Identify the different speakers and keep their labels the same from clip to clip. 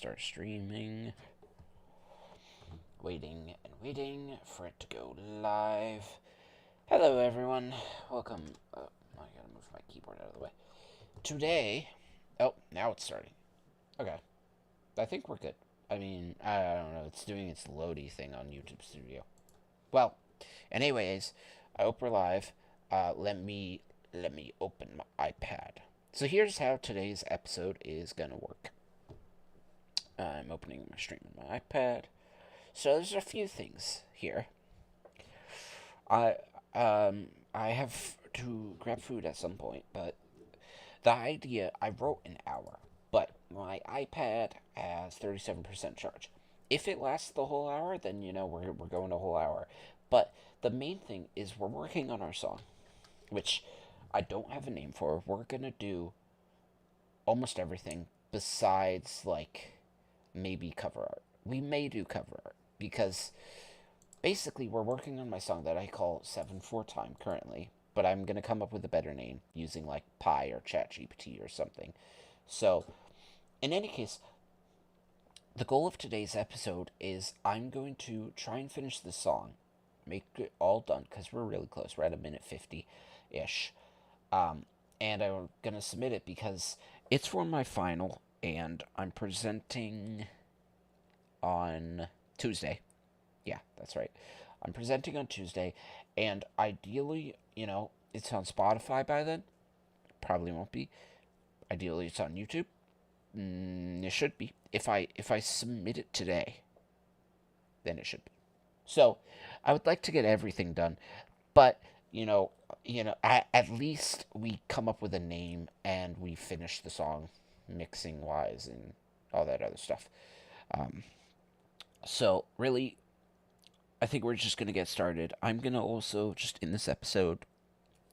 Speaker 1: start streaming. Waiting and waiting for it to go live. Hello, everyone. Welcome. I gotta move my keyboard out of the way. Today. Oh, now it's starting. Okay. I think we're good. I mean, I don't know. It's doing its loady thing on YouTube Studio. Well, anyways, I hope we're live. Let me open my iPad. So here's how today's episode is gonna work. I'm opening my stream on my iPad. So there's a few things here. I have to grab food at some point, but the idea, I wrote an hour, but my iPad has 37% charge. If it lasts the whole hour, then we're going a whole hour. But the main thing is we're working on our song, which I don't have a name for. We're gonna do almost everything besides like maybe cover art. We may do cover art because basically we're working on my song that I call 7/4 time currently, but I'm gonna come up with a better name using like Pi or ChatGPT or something. So, in any case, the goal of today's episode is I'm going to try and finish this song, make it all done because we're really close. We're at a minute 50 ish. And I'm gonna submit it because it's for my final, and I'm presenting on Tuesday. Yeah, that's right. I'm presenting on Tuesday, and ideally, it's on Spotify by then. Probably won't be. Ideally, it's on YouTube. It should be. If I submit it today, then it should be. So, I would like to get everything done, but at least we come up with a name and we finish the song, mixing wise and all that other stuff. So really, I think we're just gonna get started. I'm gonna also just in this episode,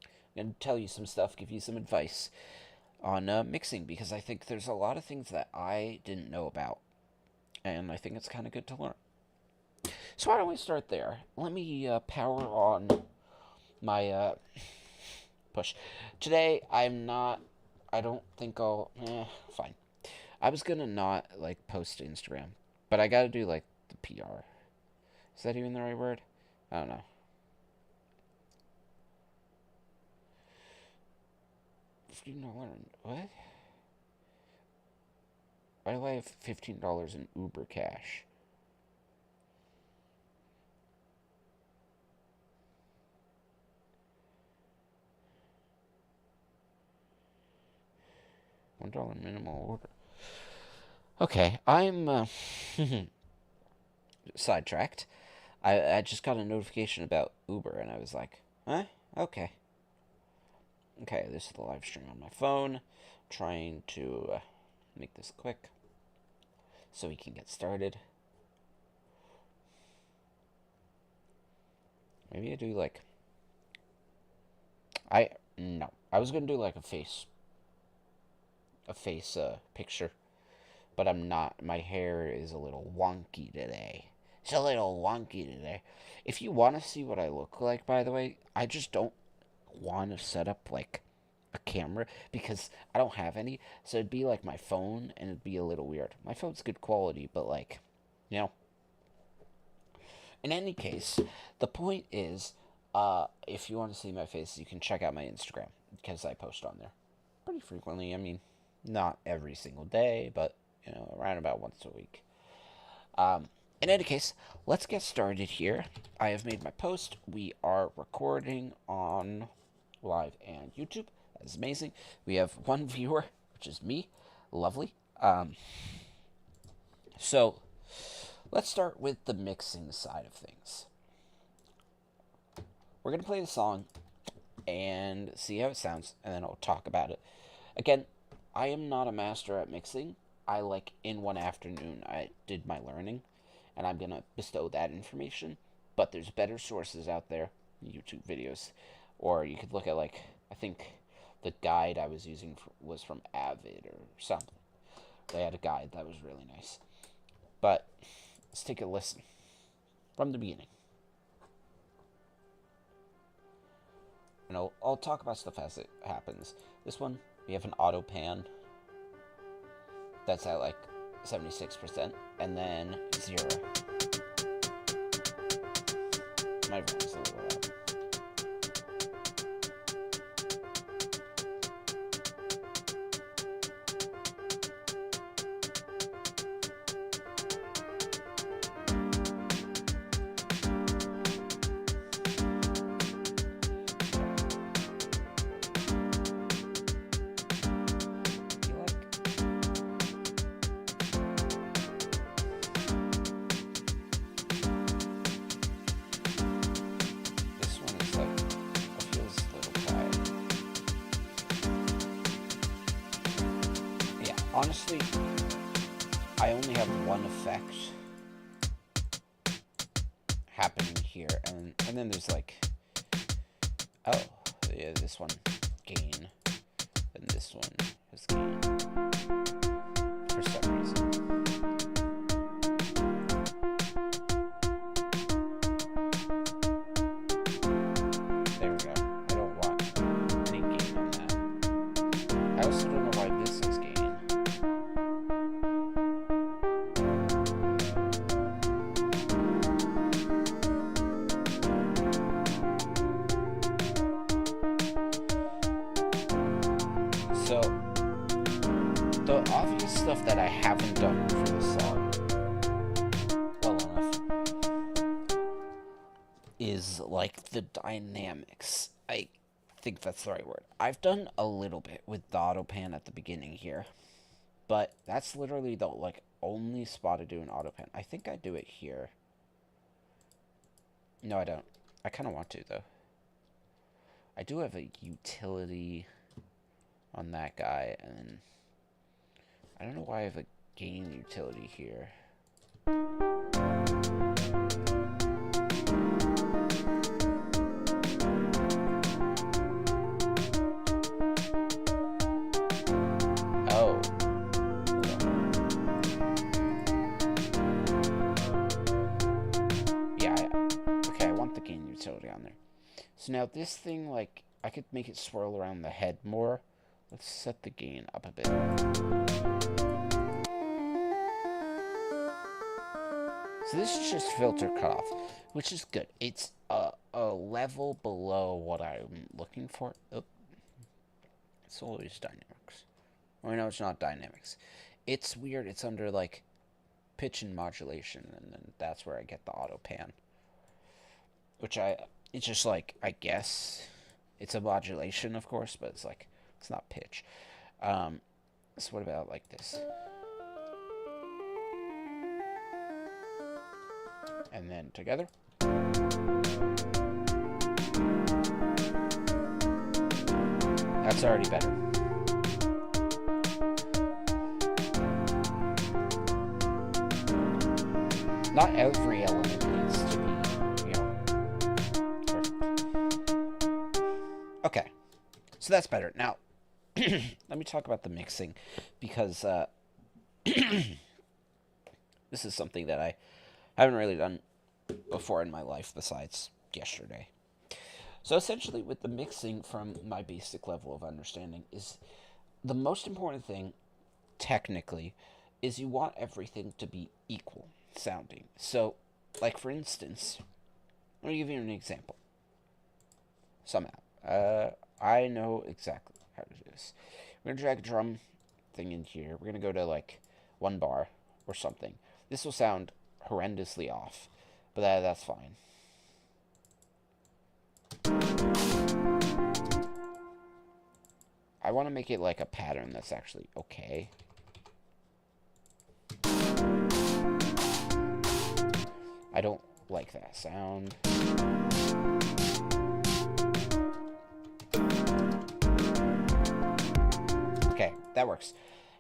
Speaker 1: I'm gonna tell you some stuff, give you some advice on mixing because I think there's a lot of things that I didn't know about, and I think it's kind of good to learn. So why don't we start there? Let me power on my push. Today, I don't think I'll. Fine. I was gonna not like post to Instagram, but I gotta do like the PR. Is that even the right word? I don't know. $15. What? Why do I have $15 in Uber cash? $1 minimal order. Okay, I'm sidetracked. I just got a notification about Uber and I was like, huh? Okay. Okay, this is the live stream on my phone. I'm trying to make this quick so we can get started. Maybe I do like. No. I was gonna do like a face picture, but I'm not. My hair is a little wonky today. It's a little wonky today. If you want to see what I look like, by the way, I just don't want to set up like a camera because I don't have any. So it'd be like my phone and it'd be a little weird. My phone's good quality, but like, you know. In any case, the point is, if you want to see my face, you can check out my Instagram because I post on there pretty frequently. I mean, not every single day, but around about once a week. In any case, let's get started here. I have made my post. We are recording on live and YouTube. That's amazing. We have one viewer, which is me. Lovely. So, let's start with the mixing side of things. We're going to play the song and see how it sounds, and then I'll talk about it. Again, I am not a master at mixing. In one afternoon, I did my learning, and I'm going to bestow that information. But there's better sources out there, YouTube videos, or you could look at, I think the guide I was using was from Avid or something. They had a guide that was really nice. But let's take a listen from the beginning. And I'll talk about stuff as it happens. This one, we have an auto pan. That's at 76%, and then 0. My voice a little loud. Honestly, I only have one effect happening here, and then there's like, oh, yeah, this one gain, and this one has gain for some reason. There we go. I don't want any gain on that. I also don't know why this is gain. So, the obvious stuff that I haven't done for this song well enough is like the dynamics. I think that's the right word. I've done a little bit with the auto pan at the beginning here, but that's literally the like only spot to do an auto pan. I think I do it here. No, I don't. I kind of want to though. I do have a utility on that guy, and then I don't know why I have a gain utility here. Oh. Yeah, okay, I want the gain utility on there. So now this thing, like, I could make it swirl around the head more. Let's set the gain up a bit. So this is just filter cutoff, which is good. It's a level below what I'm looking for. Oh, it's always dynamics. Or no, it's not dynamics. It's weird. It's under like pitch and modulation, and then that's where I get the auto pan. Which it's just like, I guess it's a modulation, of course, but it's like, it's not pitch. So what about like this? And then together. That's already better. Not every element needs to be, perfect. Okay. So that's better. Now, let me talk about the mixing, because this is something that I haven't really done before in my life besides yesterday. So essentially with the mixing, from my basic level of understanding, is the most important thing, technically, is you want everything to be equal sounding. So, like for instance, let me give you an example. Somehow. I know exactly how to do this. We're going to drag a drum thing in here. We're going to go to like 1 bar or something. This will sound horrendously off, but that's fine. I want to make it like a pattern that's actually okay. I don't like that sound. Okay, that works.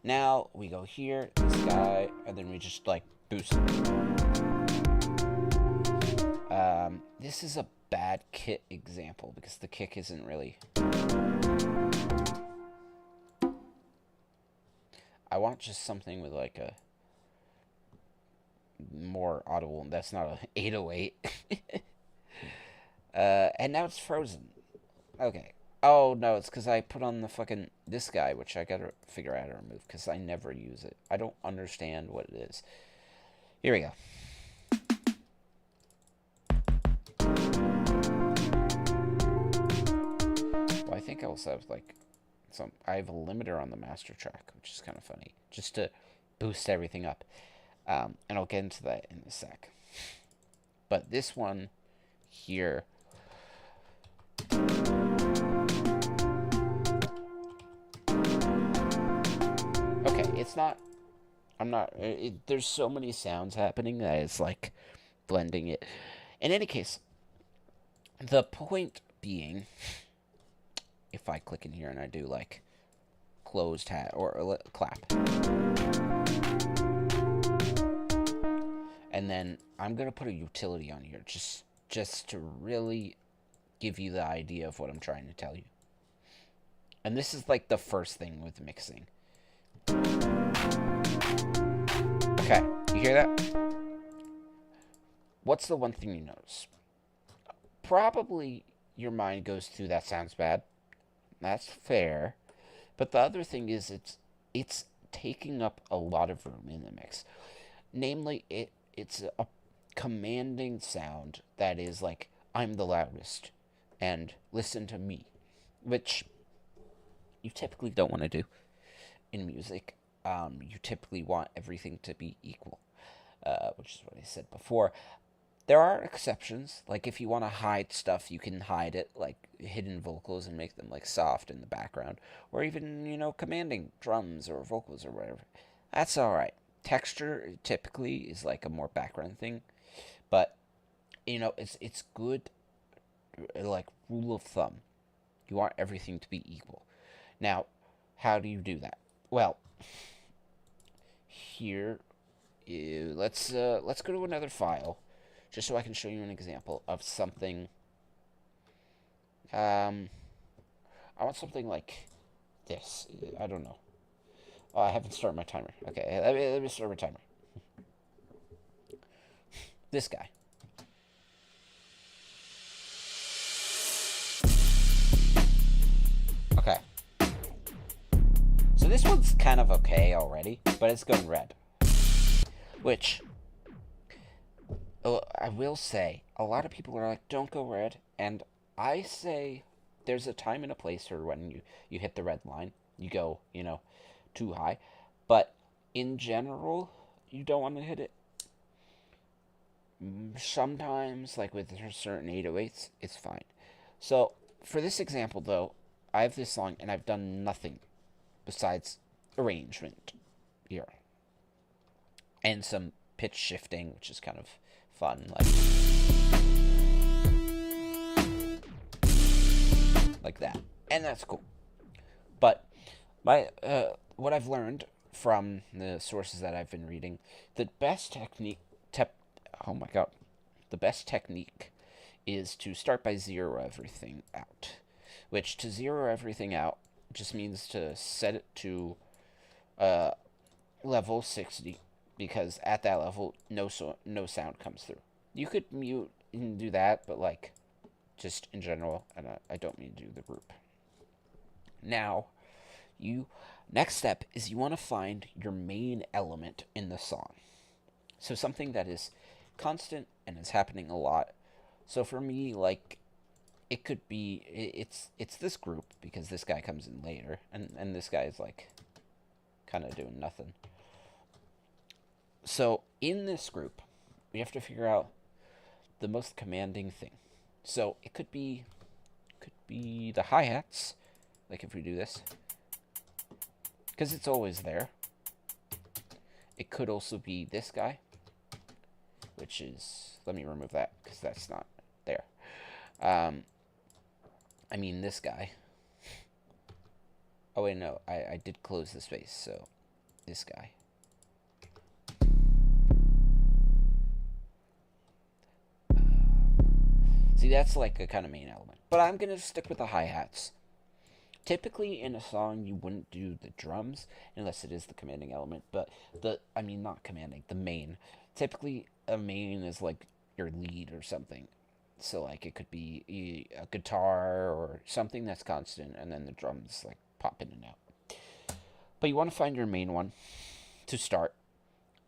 Speaker 1: Now we go here, this guy, and then we just like boost it. This is a bad kit example because the kick isn't really. I want just something with like a more audible, and that's not an 808. And now it's frozen. Okay, Oh, no, it's because I put on the fucking... This guy, which I gotta figure out how to remove, because I never use it. I don't understand what it is. Here we go. Well, I think I also have, like, some... I have a limiter on the master track, which is kind of funny. Just to boost everything up. And I'll get into that in a sec. But this one here... Okay, it's not... there's so many sounds happening that it's like blending it. In any case, the point being, if I click in here and I do like closed hat or clap, and then I'm gonna put a utility on here just to really give you the idea of what I'm trying to tell you. And this is like the first thing with mixing. Okay, you hear that? What's the one thing you notice? Probably your mind goes through, that sounds bad. That's fair. But the other thing is it's taking up a lot of room in the mix. Namely, it's a commanding sound that is like, I'm the loudest and listen to me, which you typically don't want to do in music. You typically want everything to be equal, which is what I said before. There are exceptions, like if you want to hide stuff, you can hide it, like hidden vocals, and make them like soft in the background, or even, you know, commanding drums or vocals or whatever. That's all right. Texture typically is like a more background thing, but you know, it's good. Like rule of thumb, you want everything to be equal. Now, how do you do that? Well, here, let's go to another file, just so I can show you an example of something. I want something like this. I don't know. Oh, I haven't started my timer. Okay, let me start my timer. This guy. Okay. So this one's kind of okay already, but it's going red. Which, I will say, a lot of people are like, don't go red. And I say there's a time and a place for when you hit the red line. You go, you know, too high. But in general, you don't want to hit it. Sometimes, like with certain 808s, it's fine. So, for this example, though, I have this song and I've done nothing besides arrangement here. And some pitch shifting, which is kind of fun, like that. And that's cool. But what I've learned from the sources that I've been reading, the best technique the best technique is to start by zero everything out. Which, to zero everything out, just means to set it to level 60, because at that level, no sound comes through. You could mute and do that, but like, just in general, and I don't mean to do the group. Now, next step is you want to find your main element in the song. So something that is constant and is happening a lot. So for me, like, it could be, it's this group, because this guy comes in later, and this guy is like kind of doing nothing. So in this group, we have to figure out the most commanding thing. So it could be the hi-hats, like if we do this, because it's always there. It could also be this guy, which is, let me remove that because that's not there. I mean this guy. Oh wait, no, I did close the space, so this guy. See, that's like a kind of main element. But I'm going to stick with the hi-hats. Typically, in a song, you wouldn't do the drums, unless it is the commanding element. But not commanding, the main. Typically, a main is like your lead or something. So like it could be a guitar or something that's constant, and then the drums like pop in and out. But you want to find your main one to start,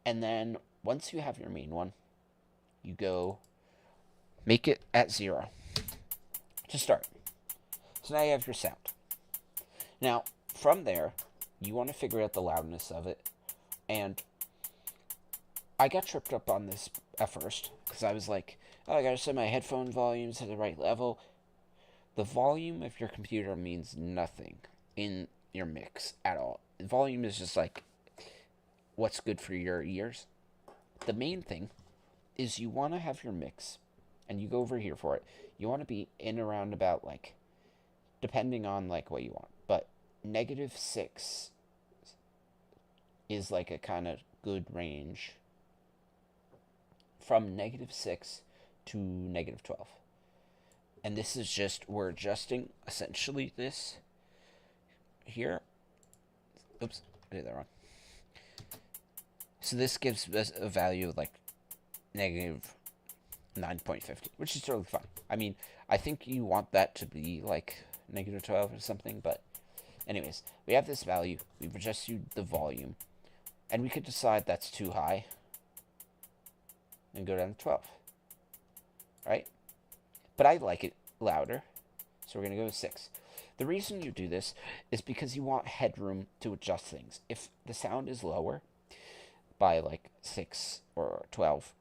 Speaker 1: and then once you have your main one, you go make it at 0 to start. So now you have your sound. Now from there, you want to figure out the loudness of it, and I got tripped up on this at first because I was like, oh, I gotta set my headphone volumes to the right level. The volume of your computer means nothing in your mix at all. Volume is just like what's good for your ears. The main thing is you want to have your mix, and you go over here for it. You want to be in around about like, depending on like what you want, but -6 is like a kind of good range from -6 to -12. And this is just, we're adjusting essentially this here. Oops, I did that wrong. So this gives us a value of like -9.50, which is totally fine. I mean, I think you want that to be like -12 or something, but anyways, we have this value. We've adjusted the volume, and we could decide that's too high and go down to 12, right? But I like it louder, so we're going to go to 6. The reason you do this is because you want headroom to adjust things. If the sound is lower by like 6 or 12,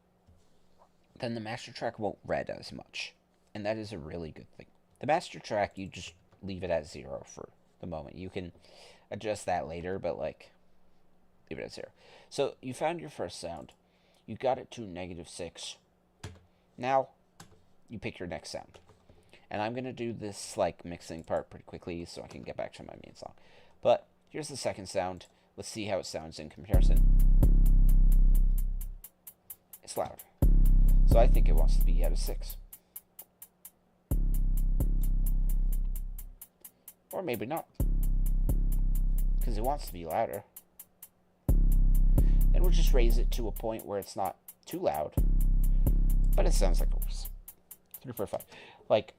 Speaker 1: then the master track won't read as much, and that is a really good thing. The master track, you just leave it at 0 for the moment. You can adjust that later, but like, leave it at 0. So you found your first sound. You got it to -6. Now, you pick your next sound. And I'm going to do this like mixing part pretty quickly so I can get back to my main song. But here's the second sound. Let's see how it sounds in comparison. It's loud. So I think it wants to be at a 6. Or maybe not, because it wants to be louder. And we'll just raise it to a point where it's not too loud, but it sounds like a horse. 3.5. Like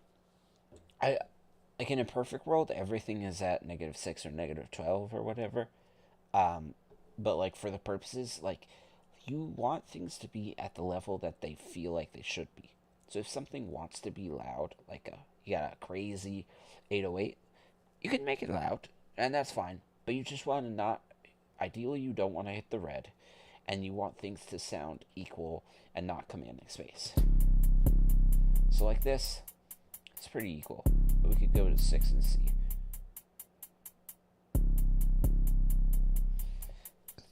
Speaker 1: in a perfect world, everything is at -6 or -12 or whatever. But like for the purposes, like you want things to be at the level that they feel like they should be. So if something wants to be loud, like you got a crazy 808, you can make it loud, and that's fine. But you just want to not, ideally you don't want to hit the red, and you want things to sound equal and not commanding space. So like this, it's pretty equal. But we could go to 6 and see.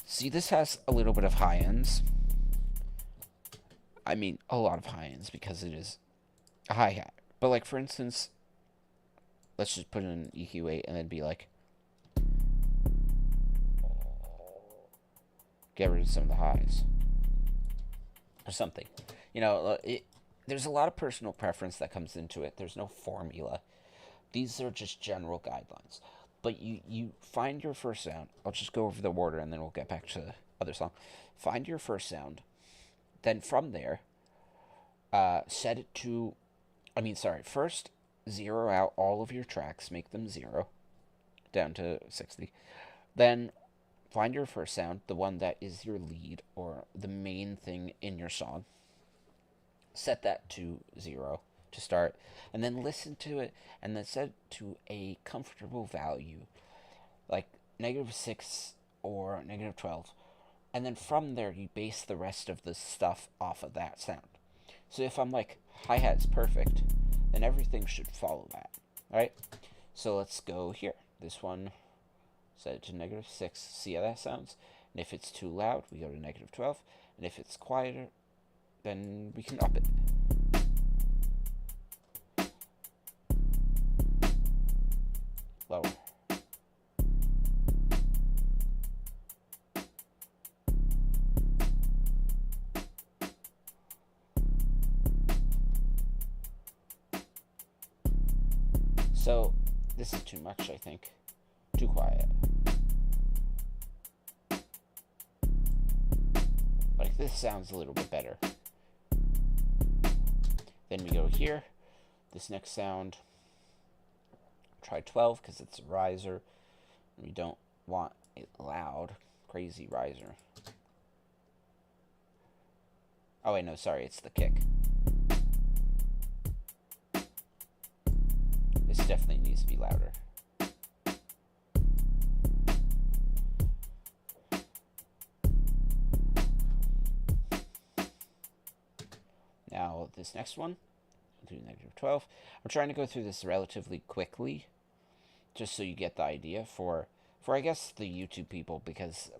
Speaker 1: See, this has a little bit of high ends. I mean, a lot of high ends because it is a hi-hat. But like, for instance, let's just put in an EQ8 and then be like, get rid of some of the highs. Or something. You know, there's a lot of personal preference that comes into it. There's no formula. These are just general guidelines. But you find your first sound. I'll just go over the order and then we'll get back to the other song. Find your first sound. Then from there, set it to, first 0 out all of your tracks. Make them 0 down to 60. Then find your first sound, the one that is your lead or the main thing in your song. Set that to 0 to start, and then listen to it, and then set it to a comfortable value, like -6 or -12, and then from there you base the rest of the stuff off of that sound. So if I'm like, hi-hat's perfect, then everything should follow that, right? So let's go here. This one, set it to -6, see how that sounds, and if it's too loud, we go to -12, and if it's quieter, then we can up it. Lower. So, this is too much, I think. Too quiet. Like, this sounds a little bit better. Then we go here. This next sound, try 12 because it's a riser. We don't want it loud. Crazy riser. Oh wait, no, sorry, it's the kick. This definitely needs to be louder. Now this next one, do -12. I'm trying to go through this relatively quickly, just so you get the idea for I guess the YouTube people, because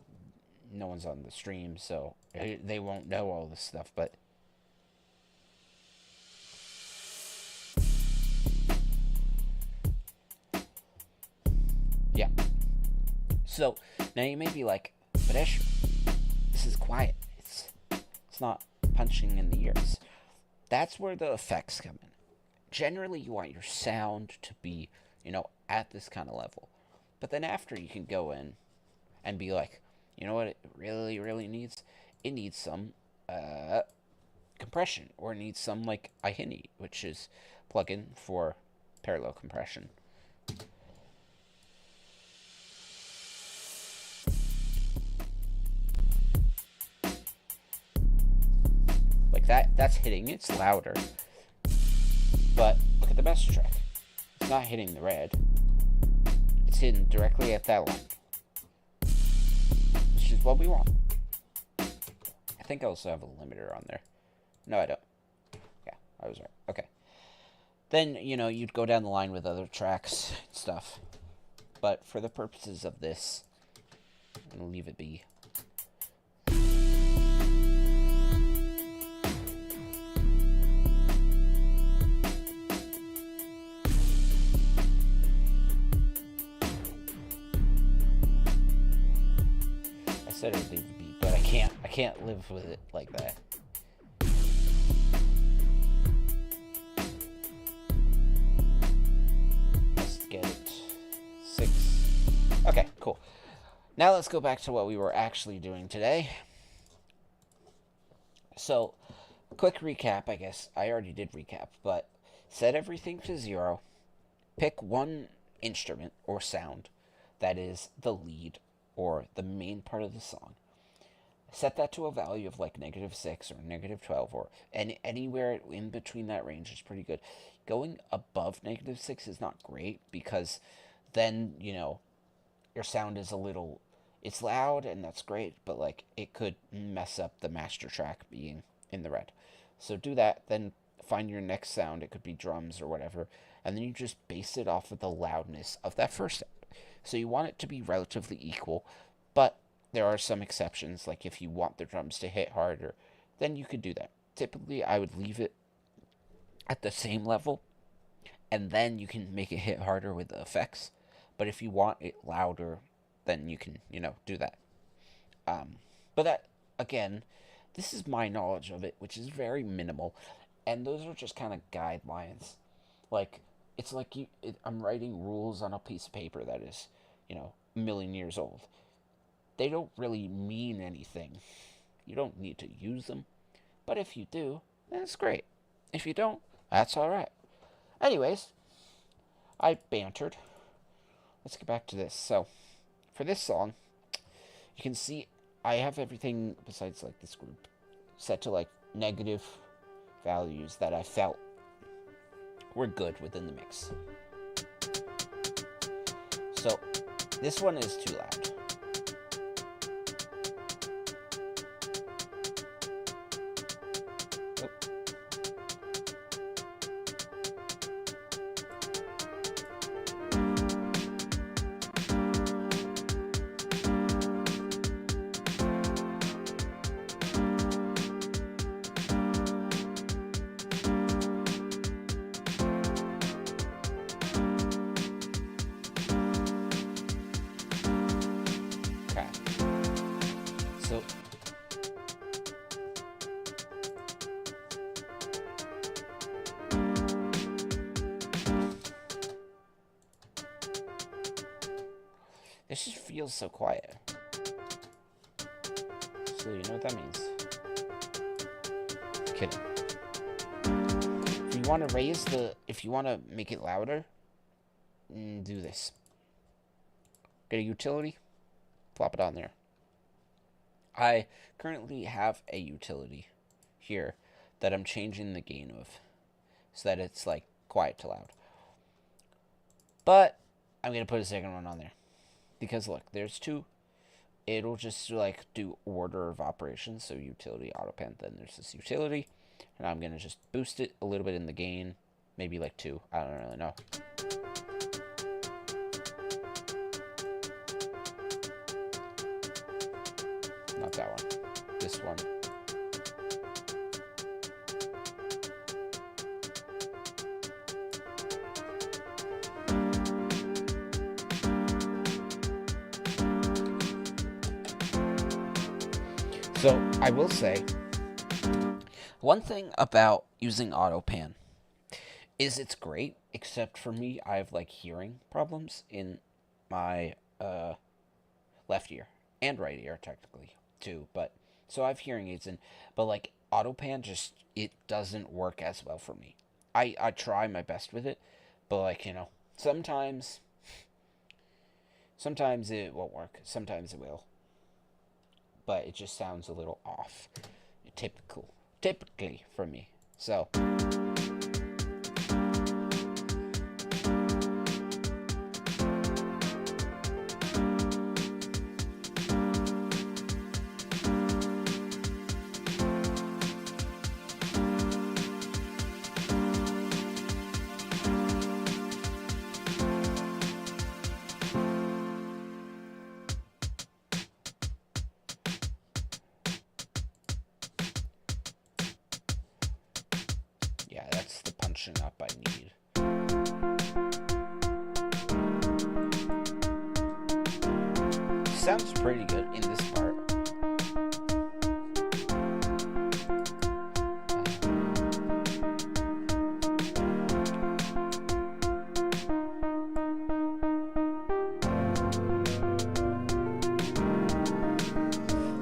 Speaker 1: no one's on the stream, so they won't know all this stuff, but yeah. So now you may be like, but Escher, this is quiet. It's not punching in the ears. That's where the effects come in. Generally, you want your sound to be, at this kind of level. But then after, you can go in and be like, you know what it really, really needs? It needs some compression, or it needs some, like, iHini, which is plugin for parallel compression. Like that's hitting, it's louder. But look at the master track. It's not hitting the red. It's hitting directly at that line. Which is what we want. I think I also have a limiter on there. No, I don't. Yeah, I was right. Okay. Then, you'd go down the line with other tracks and stuff. But for the purposes of this, I'm going to leave it be. I said I'd leave it be, but I can't live with it like that. Let's get it. 6. Okay, cool. Now let's go back to what we were actually doing today. So, quick recap, I guess. I already did recap, but set everything to 0. Pick one instrument or sound that is the lead or the main part of the song. Set that to a value of like -6 or -12, or anywhere in between that range is pretty good. Going above -6 is not great, because then, your sound is it's loud and that's great, but like it could mess up the master track being in the red. So do that, then find your next sound. It could be drums or whatever, and then you just base it off of the loudness of that first sound. So you want it to be relatively equal, but there are some exceptions, like if you want the drums to hit harder, then you could do that. Typically, I would leave it at the same level, and then you can make it hit harder with the effects. But if you want it louder, then you can, do that. But that, again, this is my knowledge of it, which is very minimal, and those are just kind of guidelines. Like, it's like I'm writing rules on a piece of paper that is, a million years old. They don't really mean anything. You don't need to use them. But if you do, then it's great. If you don't, that's alright. Anyways, I bantered. Let's get back to this. So, for this song, you can see I have everything besides like this group set to like negative values that I felt were good within the mix. So, this one is too loud. So, this just feels so quiet. So you know what that means. Kidding. you want to if you want to make it louder, do this. Get a utility, plop it on there. I currently have a utility here that I'm changing the gain of so that it's like quiet to loud. But I'm going to put a second one on there because look, there's two. It'll just like do order of operations. So utility, auto pan, then there's this utility. And I'm going to just boost it a little bit in the gain. Maybe like 2. I don't really know. Not that one. This one. So, I will say, one thing about using auto pan is it's great, except for me, I have like hearing problems in my left ear and right ear technically too. But so I have hearing aids in, but like auto pan just it doesn't work as well for me. I try my best with it, but like sometimes it won't work. Sometimes it will, but it just sounds a little off. Typically for me. So. Yeah, that's the punching up I need. Sounds pretty good in this part.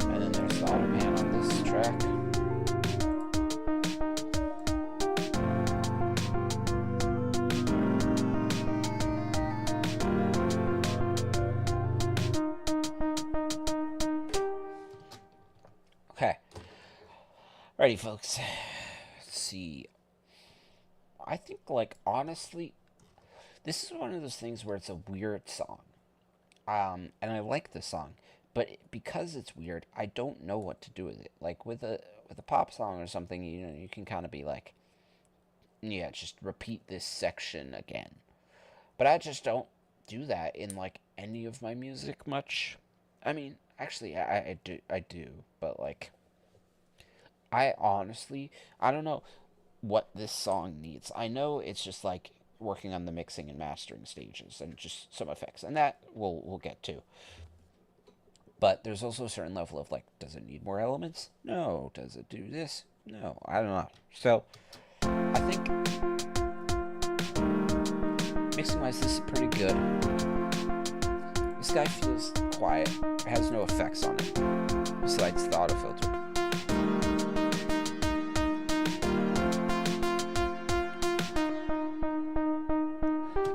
Speaker 1: And then there's the auto pan on this track. Okay. Ready, folks. Let's see. I think, like, honestly, this is one of those things where it's a weird song. And I like the song, but because it's weird, I don't know what to do with it. Like with a pop song or something, you can kind of be like, yeah, just repeat this section again. But I just don't do that in like any of my music much. I mean, actually, I do, but like, I honestly, I don't know what this song needs. I know it's just like working on the mixing and mastering stages and just some effects, and that we'll get to. But there's also a certain level of like, does it need more elements? No. Does it do this? No. I don't know. So I think mixing wise, this is pretty good. This guy feels quiet. It has no effects on it besides the auto filter.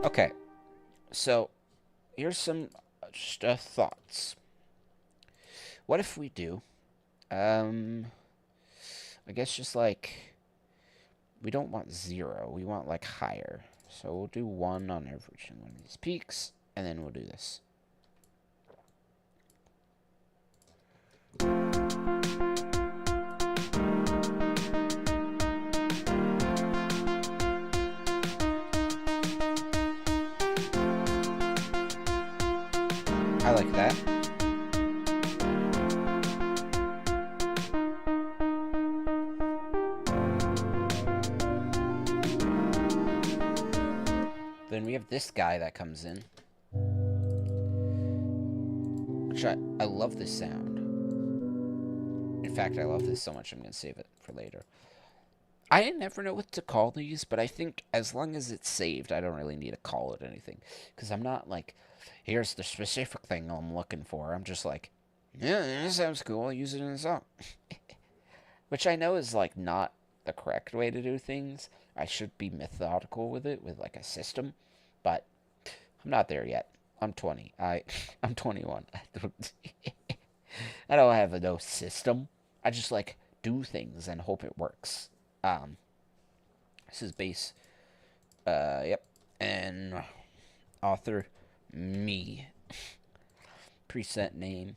Speaker 1: Okay, so here's some just thoughts. What if we do, I guess just like, we don't want 0, we want like higher. So we'll do 1 on every one of these peaks, and then we'll do this. I like that. Then we have this guy that comes in. Which I love this sound. In fact, I love this so much I'm going to save it for later. I never know what to call these, but I think as long as it's saved, I don't really need to call it anything. Because I'm not like, here's the specific thing I'm looking for. I'm just like, yeah, this sounds cool. I'll use it in a song. Which I know is like not the correct way to do things. I should be methodical with it, with like a system, but I'm not there yet. I'm 20. I'm 21. I don't have no system. I just like do things and hope it works. This is base. Yep. And author me. Preset name.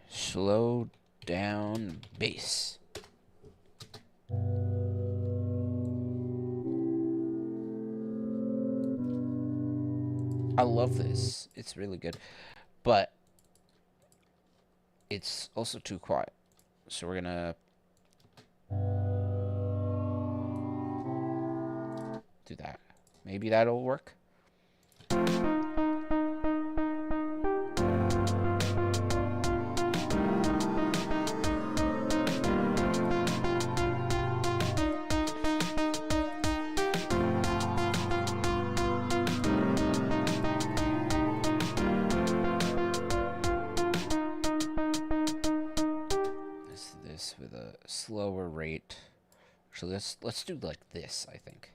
Speaker 1: Slow down bass. I love this. It's really good. But it's also too quiet. So we're gonna do that. Maybe that'll work. With a slower rate. So let's do like this, I think.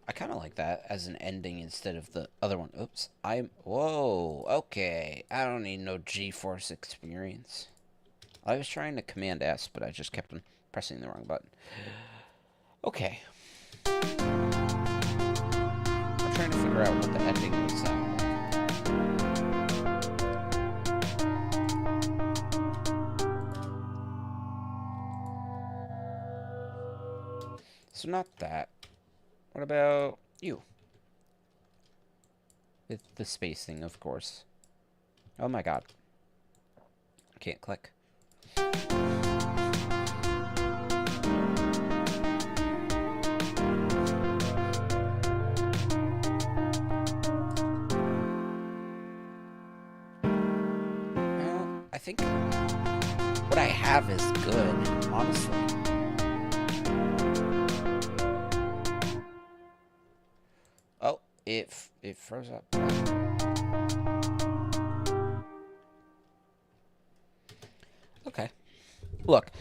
Speaker 1: I kind of like that as an ending instead of the other one. Oops. Whoa. Okay. I don't need no GeForce experience. I was trying to Command S, but I just kept on pressing the wrong button. Okay. I'm trying to figure out what the ending would sound like. So not that. What about you? With the space thing, of course. Oh my god. I can't click. Well, I think what I have is good, honestly. It froze up. Okay. Look,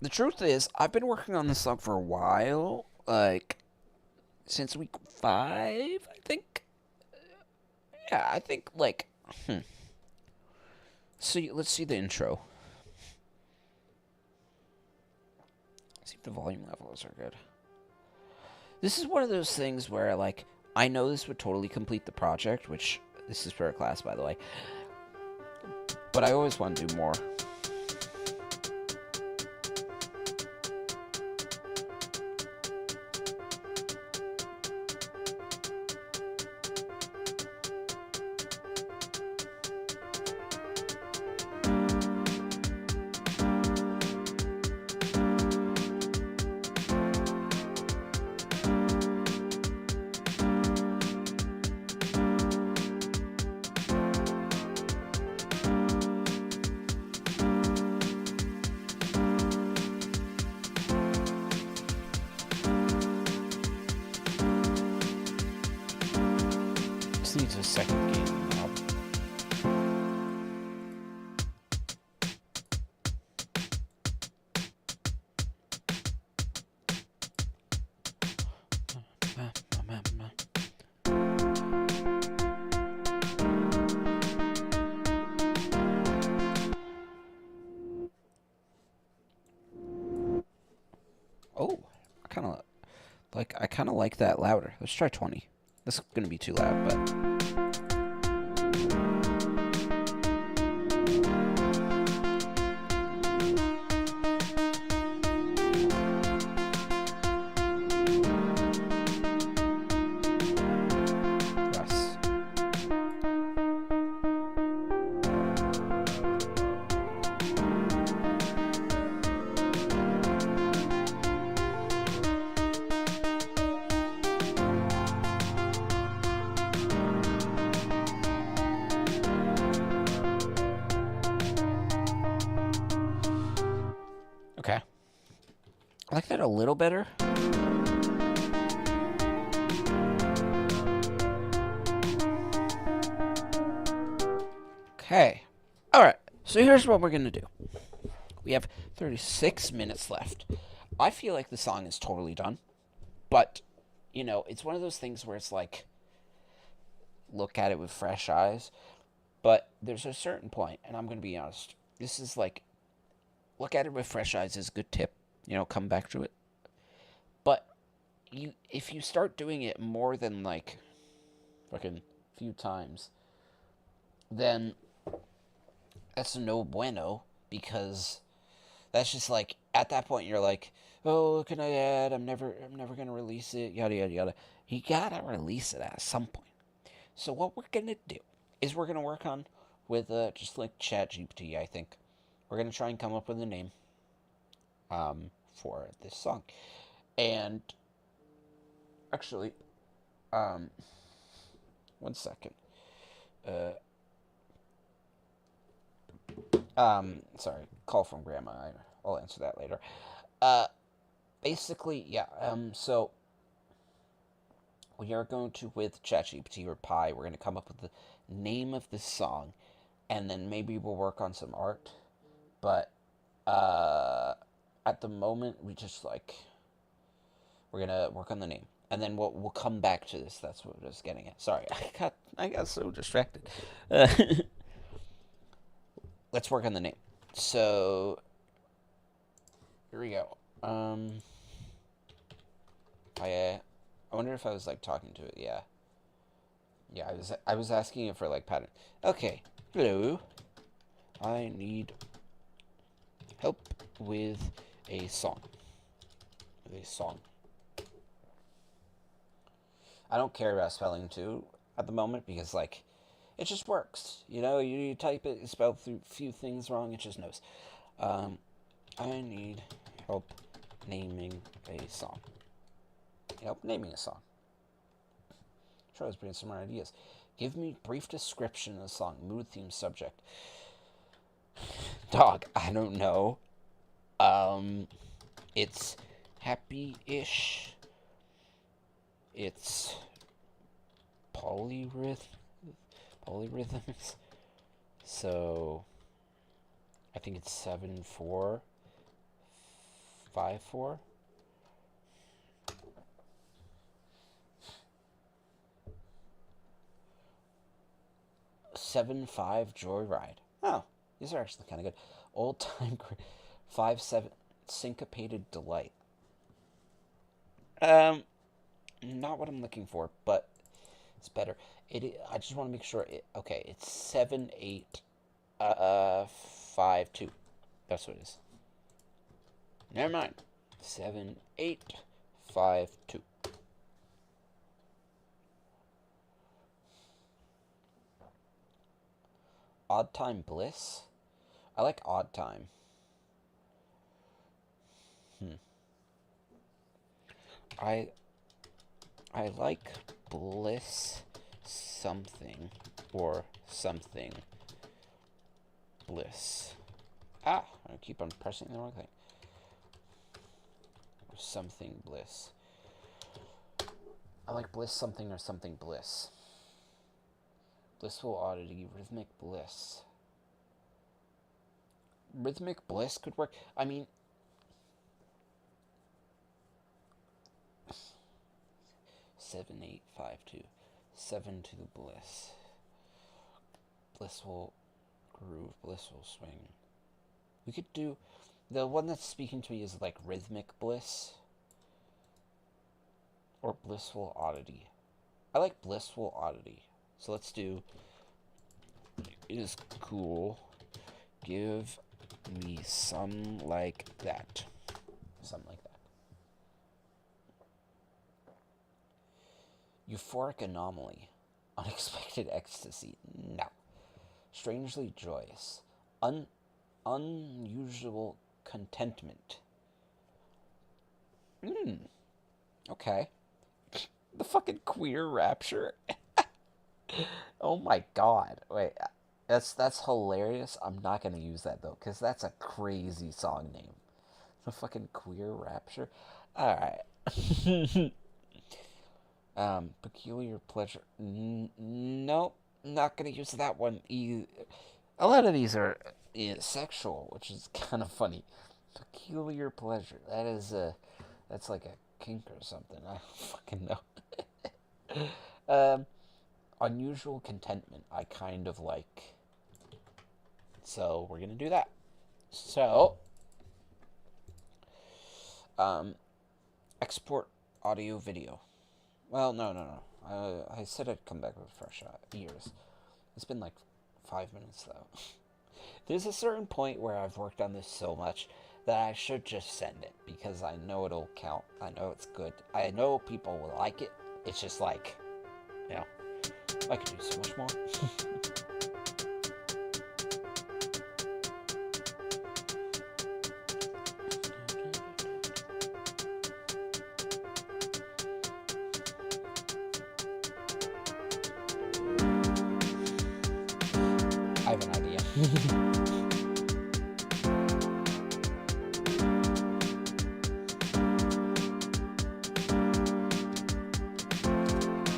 Speaker 1: the truth is, I've been working on this song for a while, like, since week 5, I think. Yeah, I think, like, So let's see the intro. See if the volume levels are good. This is one of those things where, like, I know this would totally complete the project, which, this is for a class, by the way. But I always want to do more. Needs a second game now. Oh, I kind of like that louder. Let's try 20. This is gonna be too loud, but. I like that a little better. Okay. Alright, so here's what we're gonna do. We have 36 minutes left. I feel like the song is totally done, but, you know, it's one of those things where it's like, look at it with fresh eyes, but there's a certain point, and I'm gonna be honest, this is like, look at it with fresh eyes is a good tip, you know, come back to it. But, if you start doing it more than, like, fucking few times, then that's no bueno, because that's just like at that point you're like, oh, can I add? I'm never gonna release it. Yada yada yada. You gotta release it at some point. So what we're gonna do is we're gonna work on with just like ChatGPT. I think we're gonna try and come up with a name for this song. And actually, um, one second. Uh, sorry, call from grandma. I'll answer that later. Uh, basically, yeah. So we are going to, with ChatGPT or Pi, we're going to come up with the name of the song, and then maybe we'll work on some art. But at the moment, we just like we're gonna work on the name, and then we'll come back to this. That's what I was getting at. Sorry, I got so distracted. Let's work on the name. So here we go. I wonder if I was like talking to it. Yeah. Yeah, I was asking it for like pattern. Okay. Hello. I need help with a song. With a song. I don't care about spelling too at the moment because like it just works. You know, you type it, you spell a few things wrong, it just knows. I need help naming a song. Help naming a song. Try to bring some more ideas. Give me brief description of the song, mood, theme, subject. Dog, I don't know. It's happy-ish. It's polyrhythms. So I think it's 7-4-5-4. 7-5 Joyride. Oh, these are actually kind of good. Old time 5-7 Syncopated Delight. Not what I'm looking for, but it's better. I just want to make sure. Okay, it's 7-8 5-2. That's what it is. Never mind. 7-8-5-2. Odd Time Bliss? I like Odd Time. I like Bliss something or something Bliss. I keep on pressing the wrong thing. Or something Bliss. I like Bliss something or something Bliss. Blissful Oddity, Rhythmic Bliss. Rhythmic Bliss could work. I mean, 7-8-5-2. 7 to the Bliss. Blissful Groove, Blissful Swing. We could do... The one that's speaking to me is like Rhythmic Bliss. Or Blissful Oddity. I like Blissful Oddity. So let's do... It is cool. Give me some like that. Something like that. Euphoric Anomaly. Unexpected Ecstasy. No. Strangely Joyous. Unusual Contentment. Okay. The fucking Queer Rapture. Oh my god. Wait. That's hilarious. I'm not gonna use that though, because that's a crazy song name. A fucking queer rapture. Alright. Peculiar pleasure. Nope. Not gonna use that one. A lot of these are sexual, which is kind of funny. Peculiar pleasure. That's like a kink or something. I don't fucking know. Unusual contentment. I kind of like. So we're gonna do that. So, export audio video. Well, no. I said I'd come back with fresh ears. It's been like 5 minutes though. There's a certain point where I've worked on this so much that I should just send it because I know it'll count. I know it's good. I know people will like it. It's just like, you know, I could do so much more. I have an idea.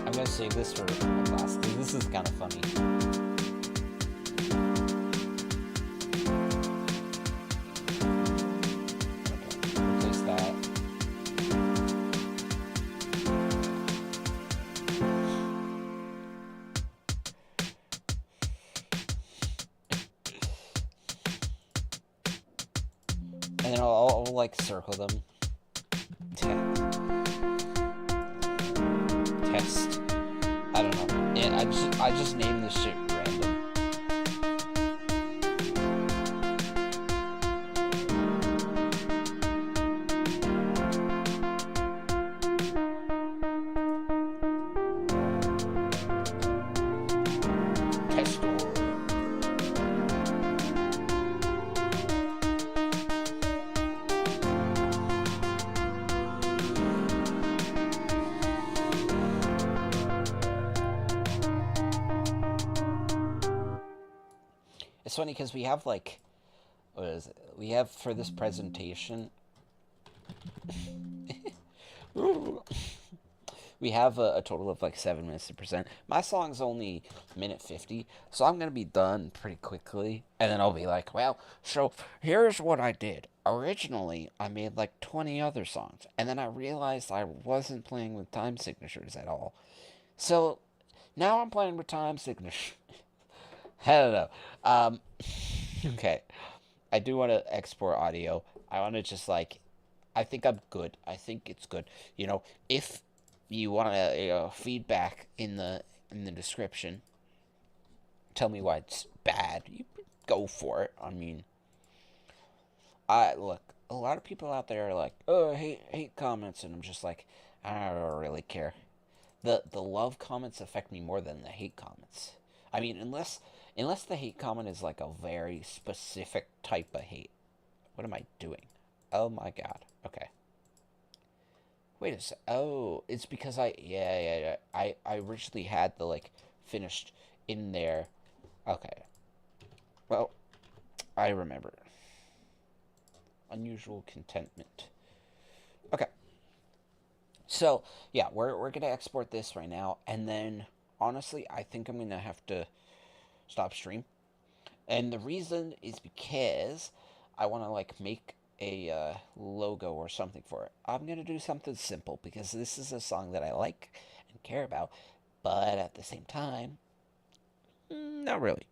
Speaker 1: I'm gonna save this for last because this is kind of funny. Okay, replace that. And then I'll like circle them. Test. I don't know. Yeah, I just named this shit random. Test. It's funny because we have like, what is it? We have for this presentation. We have a total of like 7 minutes to present. My song's only minute 50, so I'm gonna be done pretty quickly, and then I'll be like, well, so here's what I did. Originally, I made like 20 other songs, and then I realized I wasn't playing with time signatures at all. So now I'm playing with time signatures. I don't know. Okay. I do want to export audio. I want to just like, I think I'm good. I think it's good. You know, if you want to feedback in the description, tell me why it's bad. You go for it. I mean, I look. A lot of people out there are like, oh, hate comments, and I'm just like, I don't really care. The love comments affect me more than the hate comments. I mean, unless the hate comment is like a very specific type of hate. What am I doing? Oh my god. Okay. Wait a sec. Oh, it's because yeah. I originally had the like finished in there. Okay. Well, I remember. Unusual contentment. Okay. So, yeah, we're going to export this right now, and then, honestly, I think I'm going to have to stop stream. And the reason is because I want to, like, make a logo or something for it. I'm going to do something simple, because this is a song that I like and care about, but at the same time, not really.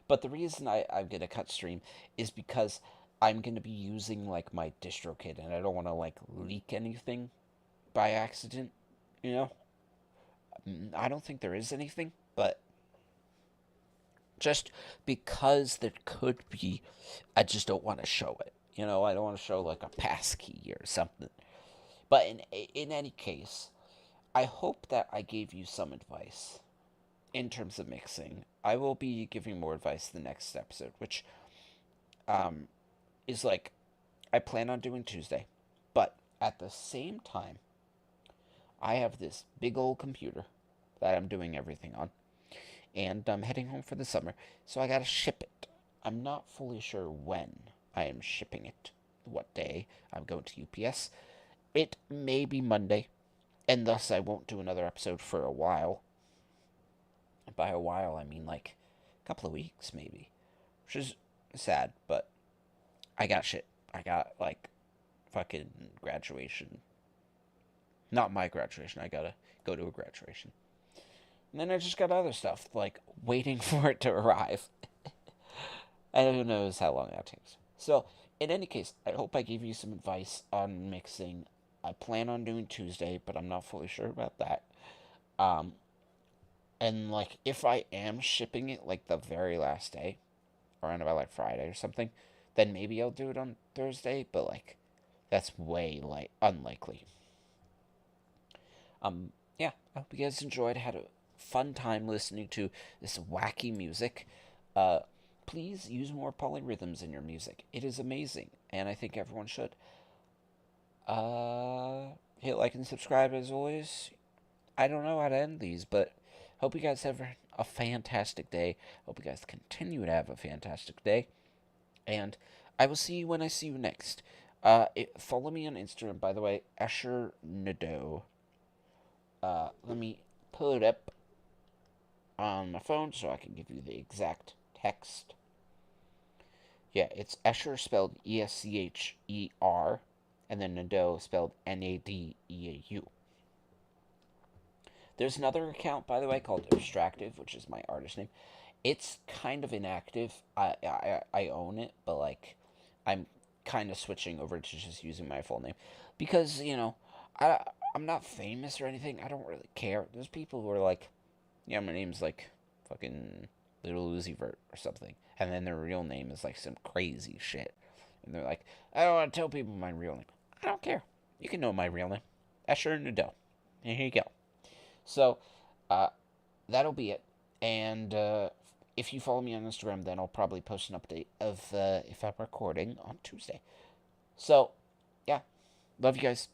Speaker 1: But the reason I'm going to cut stream is because I'm going to be using, like, my DistroKid, and I don't want to, like, leak anything by accident, you know? I don't think there is anything, but just because there could be, I just don't want to show it. You know, I don't want to show, like, a passkey or something. But in any case, I hope that I gave you some advice in terms of mixing. I will be giving more advice the next episode, which is like, I plan on doing Tuesday. But at the same time, I have this big old computer that I'm doing everything on, and I'm heading home for the summer, so I gotta ship it. I'm not fully sure when I am shipping it, what day I'm going to UPS. It may be Monday, and thus I won't do another episode for a while. By a while, I mean like a couple of weeks, maybe. Which is sad, but I got shit. I got like fucking graduation. Not my graduation. I gotta go to a graduation. And then I just got other stuff, like waiting for it to arrive. And who knows how long that takes. So, in any case, I hope I gave you some advice on mixing. I plan on doing Tuesday, but I'm not fully sure about that. Um, and like, if I am shipping it like the very last day, around about like Friday or something, then maybe I'll do it on Thursday. But like, that's way like unlikely. Yeah, I hope you guys enjoyed. Had a fun time listening to this wacky music. Uh, please use more polyrhythms in your music. It is amazing, and I think everyone should. Hit like and subscribe as always. I don't know how to end these, but hope you guys have a fantastic day. Hope you guys continue to have a fantastic day, and I will see you when I see you next. Follow me on Instagram, by the way, Escher Nadeau. Let me pull it up on my phone so I can give you the exact text. Yeah, it's Escher spelled Escher, and then Nadeau spelled Nadeau. There's another account, by the way, called Abstractive, which is my artist name. It's kind of inactive. I own it, but like, I'm kind of switching over to just using my full name because I I'm not famous or anything. I don't really care. There's people who are like, yeah, my name's like fucking Little Uzi Vert or something, and then their real name is like some crazy shit, and they're like, I don't want to tell people my real name. I don't care. You can know my real name, Escher Nadeau. And here you go. So, that'll be it. And if you follow me on Instagram, then I'll probably post an update of if I'm recording on Tuesday. So, yeah. Love you guys.